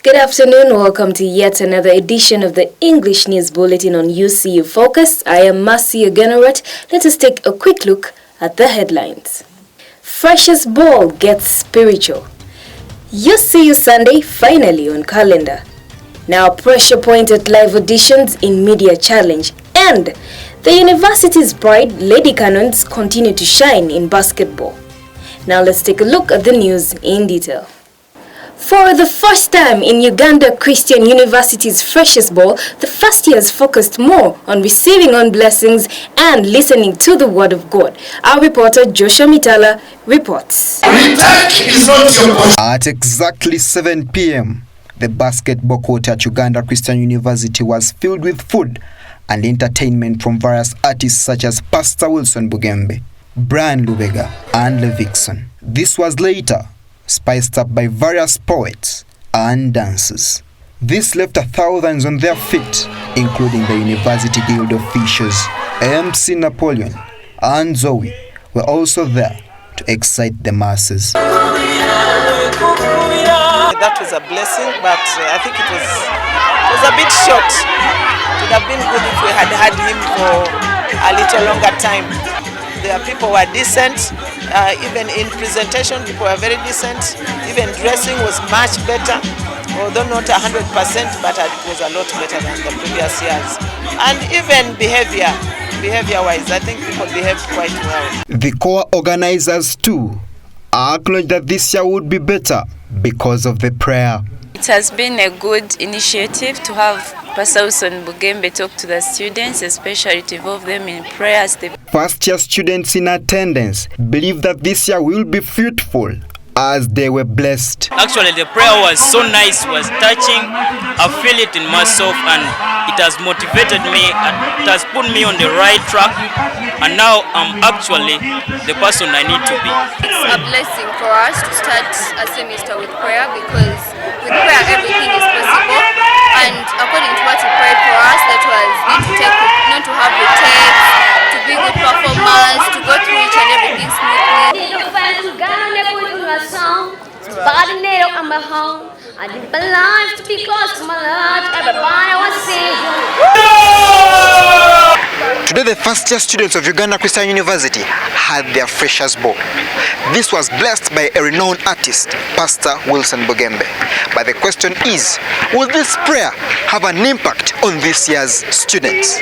Good afternoon, welcome to yet another edition of the English News Bulletin on UCU Focus. I am Marcia Generat. Let us take a quick look at the headlines. Freshersball gets spiritual. UCU Sunday finally on calendar. Now pressure point at live auditions in media challenge. And the university's pride, Lady Cannons, continue to shine in basketball. Now let's take a look at the news in detail. For the first time in Uganda Christian University's Freshersball, the first years focused more on receiving on blessings and listening to the Word of God. Our reporter Joshua Mitala reports. At exactly 7 p.m., the basketball court at Uganda Christian University was filled with food and entertainment from various artists such as Pastor Wilson Bugembe, Brian Lubega, and Levikson. This was later spiced up by various poets and dancers. This left thousands on their feet, including the University Guild officials. MC Napoleon and Zoe were also there to excite the masses. That was a blessing, but I think it was a bit short. It would have been good if we had had him for a little longer time. The people were decent, even in presentation people were very decent, even dressing was much better, although not 100%, but it was a lot better than the previous years. And even behavior-wise, I think people behaved quite well. The core organizers too acknowledged that this year would be better because of the prayer. It has been a good initiative to have Pastor Wilson Bugembe talk to the students, especially to involve them in prayers. First-year students in attendance believe that this year will be fruitful as they were blessed. Actually, the prayer was so nice, was touching. I feel it in myself and it has motivated me, it has put me on the right track, and now I'm actually the person I need to be. It's a blessing for us to start a semester with prayer, because with prayer everything is possible, and according to what you prayed for us, that was not to have retakes, to be good performers, to go through each and everything smoothly. I live my life to be close to my Lord. Everybody was singing. Today, the first-year students of Uganda Christian University had their Freshers' Ball. This was blessed by a renowned artist, Pastor Wilson Bugembe. But the question is, will this prayer have an impact on this year's students?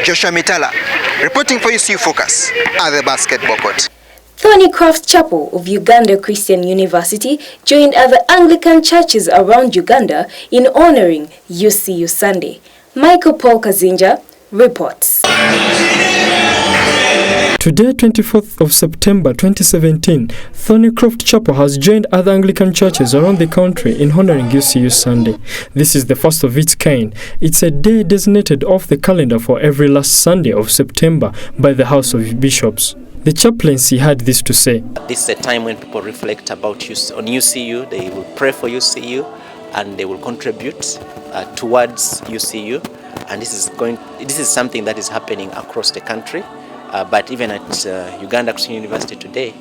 Joshua Mitala, reporting for UCU Focus at the basketball court. Thornycroft Chapel of Uganda Christian University joined other Anglican churches around Uganda in honoring UCU Sunday. Michael Paul Kazinja reports. Today, 24th of September 2017, Thornycroft Chapel has joined other Anglican churches around the country in honoring UCU Sunday. This is the first of its kind. It's a day designated off the calendar for every last Sunday of September by the House of Bishops. The chaplaincy had this to say. This is a time when people reflect about UCU, they will pray for UCU, and they will contribute towards UCU. And this is something that is happening across the country. But even at Uganda Christian University today,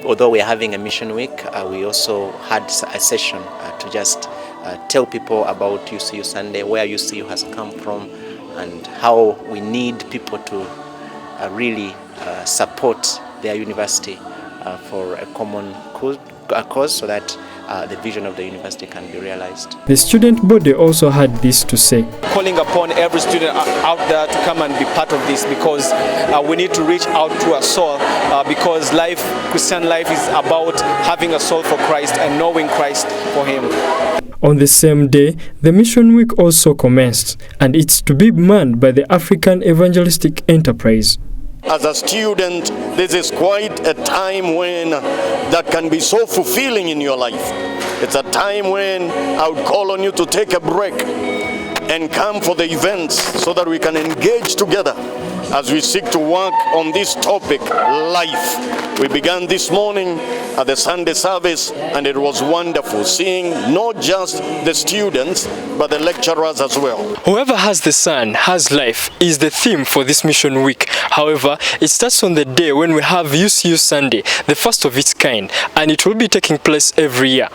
although we are having a mission week, we also had a session to just tell people about UCU Sunday, where UCU has come from, and how we need people to really support their university for a common cause, so that the vision of the university can be realized. The student body also had this to say. Calling upon every student out there to come and be part of this, because we need to reach out to a soul, because Christian life is about having a soul for Christ and knowing Christ for Him. On the same day, the Mission Week also commenced, and it's to be manned by the African Evangelistic Enterprise. As a student, this is quite a time when that can be so fulfilling in your life. It's a time when I would call on you to take a break and come for the events so that we can engage together as we seek to work on this topic, life. We began this morning at the Sunday service, and it was wonderful seeing not just the students but the lecturers as well. Whoever has the sun has life is the theme for this mission week. However, it starts on the day when we have UCU Sunday, the first of its kind, and it will be taking place every year.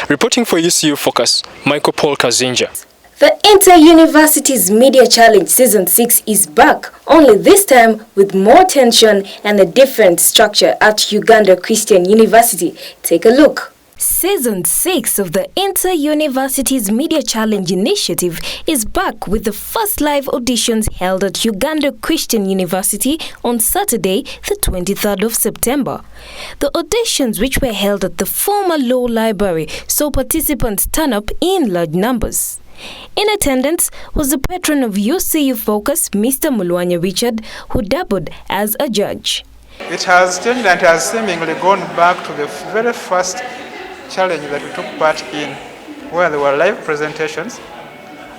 Reporting for UCU Focus, Michael Paul Kazinja. The Inter-Universities Media Challenge Season 6 is back, only this time with more tension and a different structure at Uganda Christian University. Take a look. Season 6 of the Inter-Universities Media Challenge initiative is back with the first live auditions held at Uganda Christian University on Saturday, the 23rd of September. The auditions, which were held at the former law library, saw participants turn up in large numbers. In attendance was the patron of UCU Focus, Mr. Mulwanya Richard, who dabbled as a judge. It has changed and has seemingly gone back to the very first challenge that we took part in, where there were live presentations,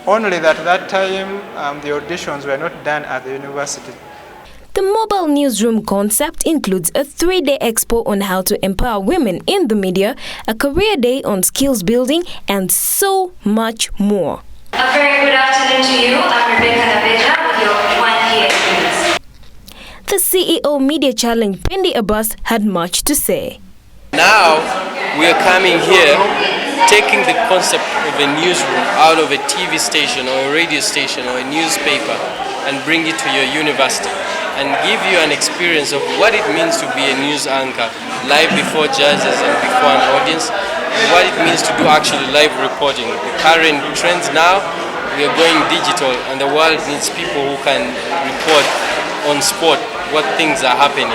only that time the auditions were not done at the university. The mobile newsroom concept includes a 3-day expo on how to empower women in the media, a career day on skills building, and so much more. A very good afternoon to you. I'm Rebecca Nabeja with your 1 News. The CEO Media Challenge, Pendi Abbas, had much to say. Now we are coming here, taking the concept of a newsroom out of a TV station or a radio station or a newspaper and bring it to your university and give you an experience of what it means to be a news anchor live before judges and before an audience, and what it means to do actually live reporting. The current trends now, we are going digital and the world needs people who can report on spot what things are happening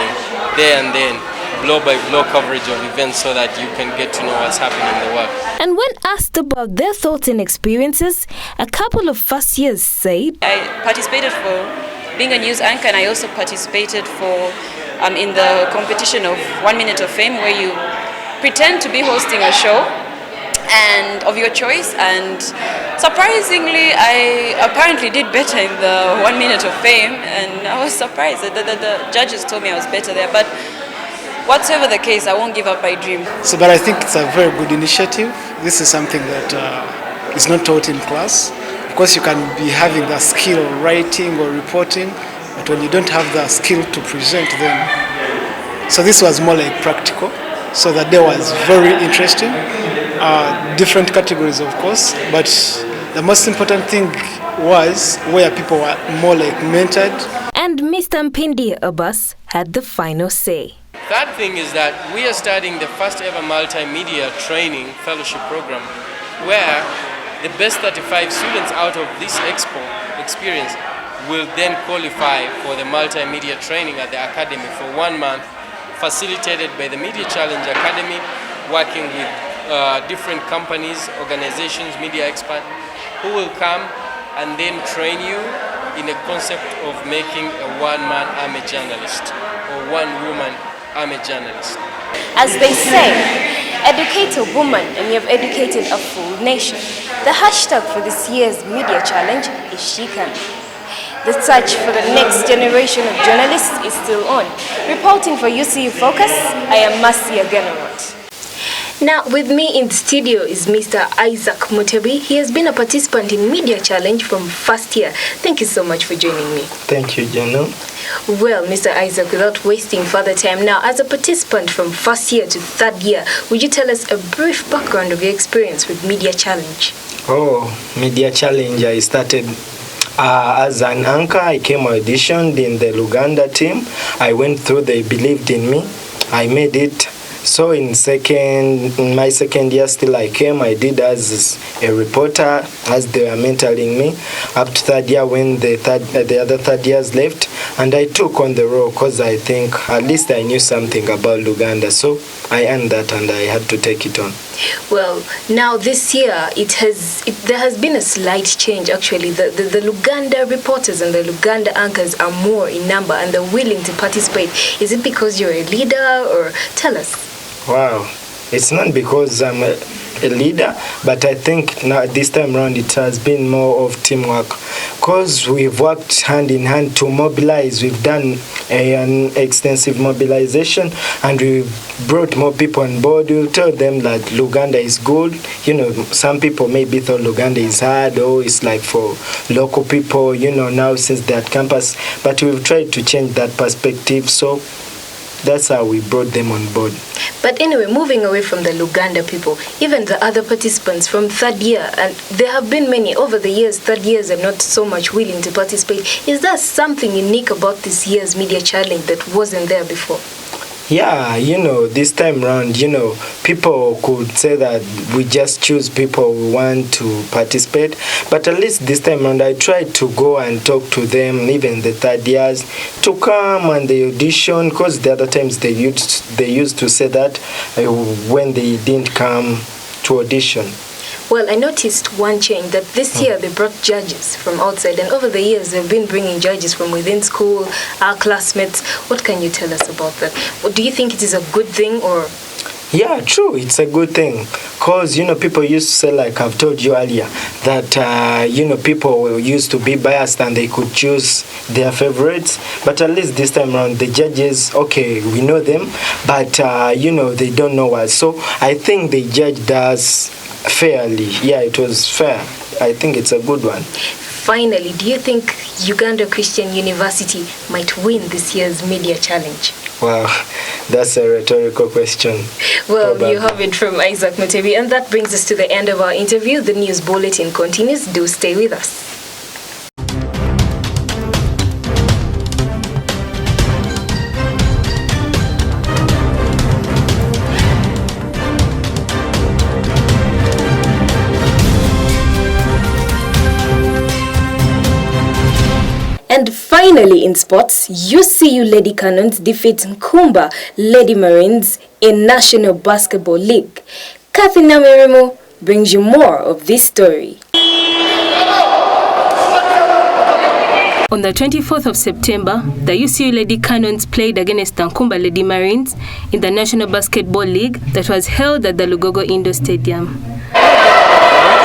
there and then. Blow by blow coverage of events so that you can get to know what's happening in the world. And when asked about their thoughts and experiences, a couple of first years said, I participated for being a news anchor, and I also participated for in the competition of 1 minute of fame, where you pretend to be hosting a show and of your choice, and surprisingly I apparently did better in the 1 minute of fame, and I was surprised that the judges told me I was better there. But whatever the case, I won't give up my dream. But I think it's a very good initiative. This is something that is not taught in class. Of course, you can be having the skill of writing or reporting, but when you don't have the skill to present them. So this was more like practical. So the day was very interesting. Different categories, of course, but the most important thing was where people were more like mentored. And Mr. Mpindi Abbas had the final say. Third thing is that we are starting the first ever multimedia training fellowship program, where the best 35 students out of this expo experience will then qualify for the multimedia training at the academy for 1 month, facilitated by the Media Challenge Academy, working with different companies, organizations, media experts, who will come and then train you in a concept of making a one-man army journalist or one-woman army journalist. As they say, educate a woman and you have educated a full nation. The hashtag for this year's media challenge is She Can. The search for the next generation of journalists is still on. Reporting for UCU Focus, I am Marcia Generot. Now, with me in the studio is Mr. Isaac Mutebi. He has been a participant in Media Challenge from first year. Thank you so much for joining me. Thank you, Jano. Well, Mr. Isaac, without wasting further time now, as a participant from first year to third year, would you tell us a brief background of your experience with Media Challenge? Oh, Media Challenge, I started as an anchor. I came auditioned in the Uganda team. I went through, they believed in me. I made it. So in my second year still I came, I did as a reporter as they were mentoring me up to third year when the other third years left, and I took on the role because I think at least I knew something about Uganda, so I earned that and I had to take it on. Well, now this year there has been a slight change actually. The Uganda reporters and the Uganda anchors are more in number and they're willing to participate. Is it because you're a leader, or tell us? Wow, it's not because I'm a leader, but I think now this time around it has been more of teamwork, because we've worked hand in hand to mobilize. We've done an extensive mobilization and we've brought more people on board. We'll tell them that Uganda is good. You know, some people maybe thought Uganda is hard or it's like for local people, you know, now since they're at campus, but we've tried to change that perspective. So that's how we brought them on board. But anyway, moving away from the Luganda people, even the other participants from third year, and there have been many over the years, third years are not so much willing to participate. Is there something unique about this year's media challenge that wasn't there before? Yeah, this time round, people could say that we just choose people who want to participate. But at least this time round, I tried to go and talk to them, even the third years, to come and they audition, because the other times they used to say that when they didn't come to audition. Well, I noticed one change, that this year they brought judges from outside, and over the years they've been bringing judges from within school, our classmates. What can you tell us about that? Do you think it is a good thing, or? Yeah, true. It's a good thing. Because, people used to say, like I've told you earlier, that, people used to be biased and they could choose their favorites. But at least this time around, the judges, okay, we know them, but, they don't know us. So I think the judge does fairly. Yeah, it was fair. I think it's a good one. Finally, do you think Uganda Christian University might win this year's media challenge? Wow, that's a rhetorical question. Well, Probably. You have it from Isaac Mutebi, and that brings us to the end of our interview. The news bulletin continues. Do stay with us. And finally in sports, UCU Lady Cannons defeat Nkumba Lady Marines in National Basketball League. Kathy Namirimo brings you more of this story. On the 24th of September, the UCU Lady Cannons played against Nkumba Lady Marines in the National Basketball League that was held at the Lugogo Indoor Stadium.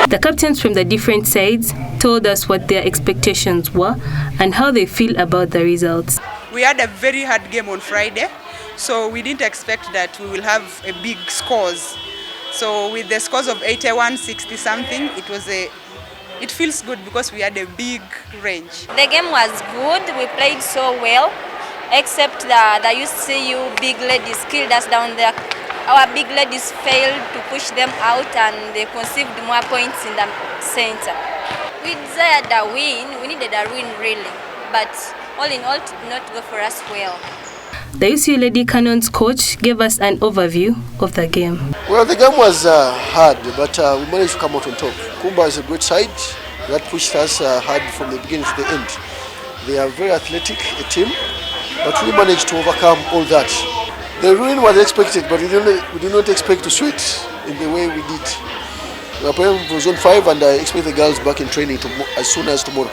The captains from the different sides told us what their expectations were and how they feel about the results. We had a very hard game on Friday, so we didn't expect that we will have a big scores. So with the scores of 81, 60 something, it feels good because we had a big range. The game was good. We played so well, except the UCU big ladies killed us down there. Our big ladies failed to push them out and they conceived more points in the center. We desired a win. We needed a win really, but all in all, it did not go for us well. The UCU Lady Cannons coach gave us an overview of the game. Well, the game was hard, but we managed to come out on top. Kumba is a great side that pushed us hard from the beginning to the end. They are very athletic, a team, but we managed to overcome all that. The win was expected, but we did not expect to sweat in the way we did. We are playing for Zone 5 and I expect the girls back in training as soon as tomorrow.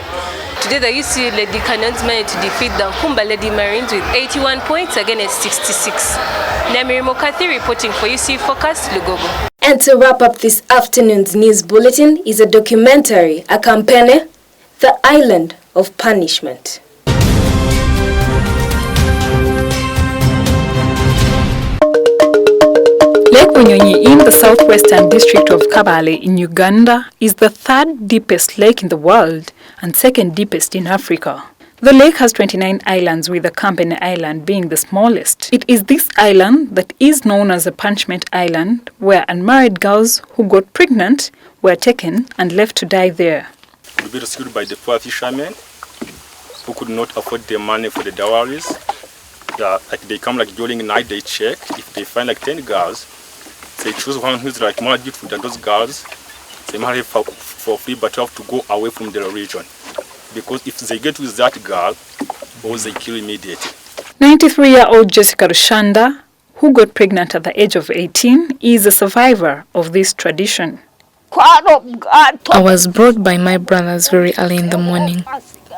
Today the UCU Lady Cannons managed to defeat the Nkumba Lady Marines with 81 points against 66. Namirimo Kathy reporting for UCU Focus, Lugogo. And to wrap up this afternoon's news bulletin is a documentary, a campaign, The Island of Punishment. Lake Bunyonyi in the southwestern district of Kabale in Uganda is the third deepest lake in the world and second deepest in Africa. The lake has 29 islands, with the Campene Island being the smallest. It is this island that is known as the Punishment Island, where unmarried girls who got pregnant were taken and left to die there. We were rescued by the poor fishermen who could not afford the money for the dowries. They come during night, they check. If they find 10 girls, they choose one who's more beautiful than those girls. They marry for free, but have to go away from the region. Because if they get with that girl, or they kill immediately. 93-year-old Jessica Rushanda, who got pregnant at the age of 18, is a survivor of this tradition. I was brought by my brothers very early in the morning.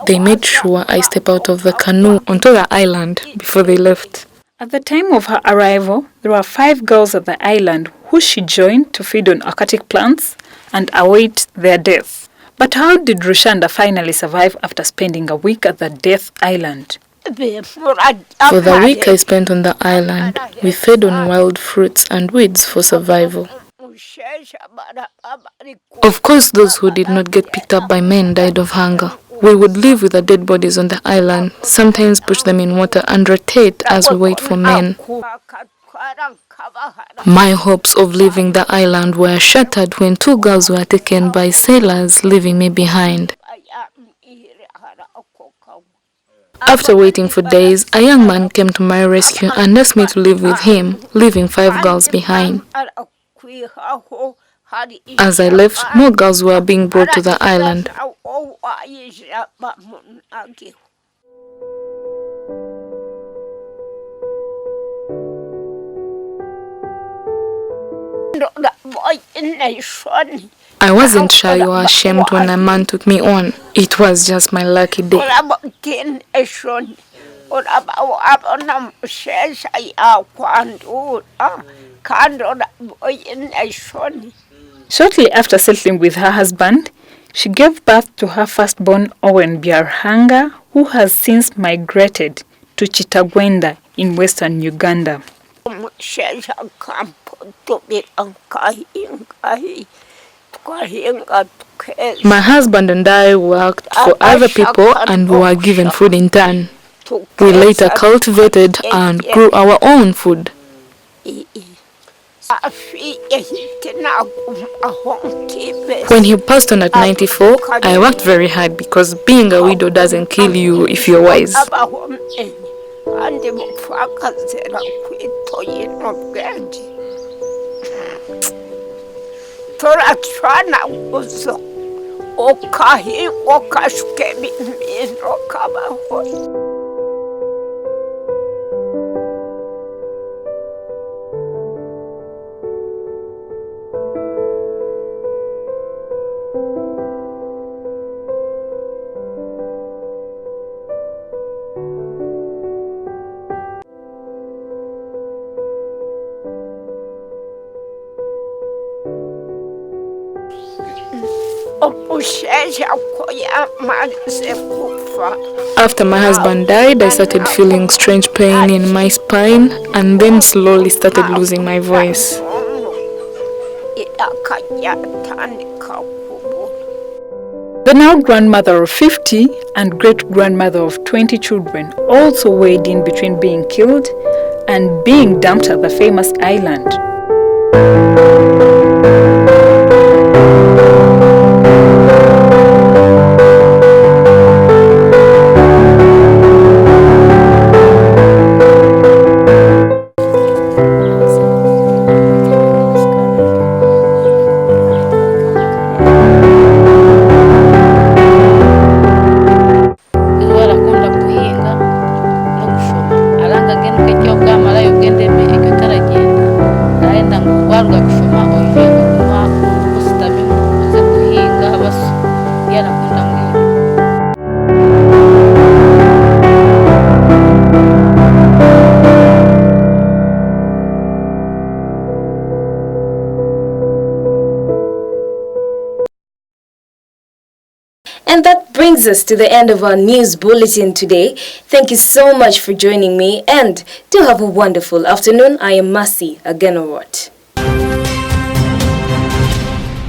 They made sure I step out of the canoe onto the island before they left. At the time of her arrival, there were 5 girls at the island who she joined to feed on aquatic plants and await their death. But how did Rushanda finally survive after spending a week at the death island? For the week I spent on the island, we fed on wild fruits and weeds for survival. Of course, those who did not get picked up by men died of hunger. We would live with the dead bodies on the island, sometimes push them in water and rotate as we wait for men. My hopes of leaving the island were shattered when 2 girls were taken by sailors, leaving me behind. After waiting for days, a young man came to my rescue and asked me to live with him, leaving 5 girls behind. As I left, more girls were being brought to the island. I wasn't shy or ashamed when a man took me on. It was just my lucky day. Shortly after settling with her husband, she gave birth to her firstborn Owen Byarhanga, who has since migrated to Kitagwenda in western Uganda. My husband and I worked for other people and we were given food in turn. We later cultivated and grew our own food. When he passed on at 94, I worked very hard because being a widow doesn't kill you if you're wise. After my husband died, I started feeling strange pain in my spine and then slowly started losing my voice. The now grandmother of 50 and great-grandmother of 20 children also weighed in between being killed and being dumped at the famous island. And that brings us to the end of our news bulletin today. Thank you so much for joining me and do have a wonderful afternoon. I am Mercy Aganorot.